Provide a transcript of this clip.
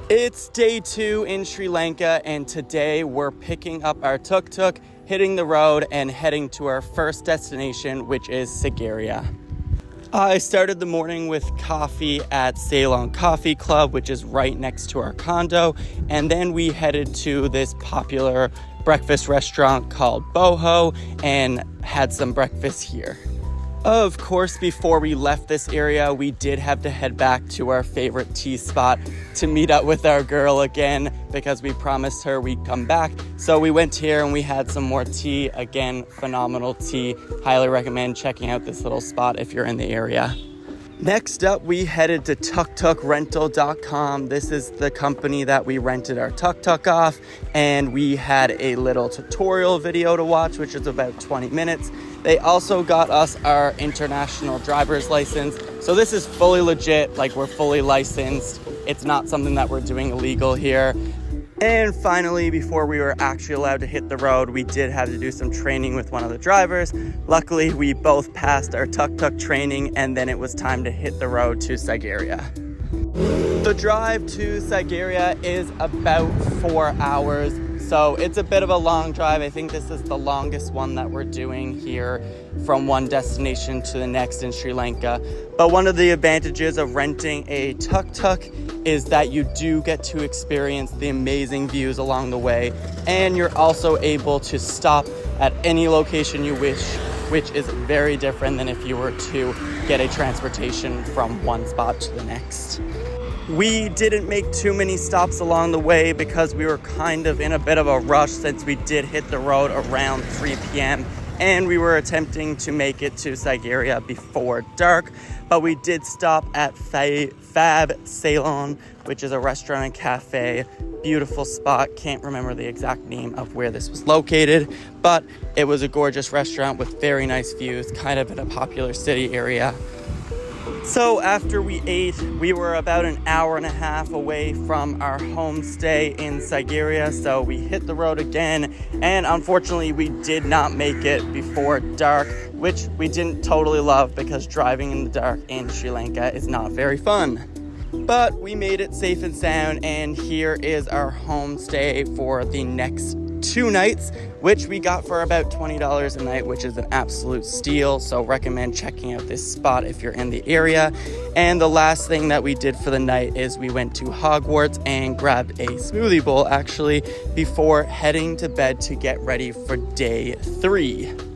It's day 2 in Sri Lanka, and today we're picking up our tuk-tuk, hitting the road, and heading to our first destination, which is Sigriya. I started the morning with coffee at Salon Coffee Club, which is right next to our condo, and then we headed to this popular breakfast restaurant called Boho and had some breakfast here. Of course, before we left this area, we did have to head back to our favorite tea spot to meet up with our girl again because we promised her we'd come back. So we went here and we had some more tea. Again, phenomenal tea. Highly recommend checking out this little spot if you're in the area. Next up, we headed to tuktukrental.com. This is the company that we rented our tuk-tuk off, and we had a little tutorial video to watch, which is about 20 minutes. They also got us our international driver's license. So this is fully legit, like we're fully licensed. It's not something that we're doing illegal here. And finally, before we were actually allowed to hit the road, we did have to do some training with one of the drivers. Luckily, we both passed our tuk-tuk training, and then it was time to hit the road to Sigriya. The drive to Sigriya is about 4 hours, so it's a bit of a long drive. I think this is the longest one that we're doing here from one destination to the next in Sri Lanka. But one of the advantages of renting a tuk-tuk is that you do get to experience the amazing views along the way, and you're also able to stop at any location you wish, which is very different than if you were to get a transportation from one spot to the next. We didn't make too many stops along the way because we were kind of in a bit of a rush since we did hit the road around 3 p.m. and we were attempting to make it to Sigriya before dark. But we did stop at Fab Salon, which is a restaurant and cafe. Beautiful spot. Can't remember the exact name of where this was located, but it was a gorgeous restaurant with very nice views, kind of in a popular city area. So after we ate, we were about an hour and a half away from our homestay in Sigriya, so we hit the road again, and unfortunately we did not make it before dark, which we didn't totally love because driving in the dark in Sri Lanka is not very fun. But we made it safe and sound, and here is our homestay for the next 2 nights, which we got for about $20 a night, which is an absolute steal. So recommend checking out this spot if you're in the area. And the last thing that we did for the night is we went to Hogwarts and grabbed a smoothie bowl actually before heading to bed to get ready for day 3.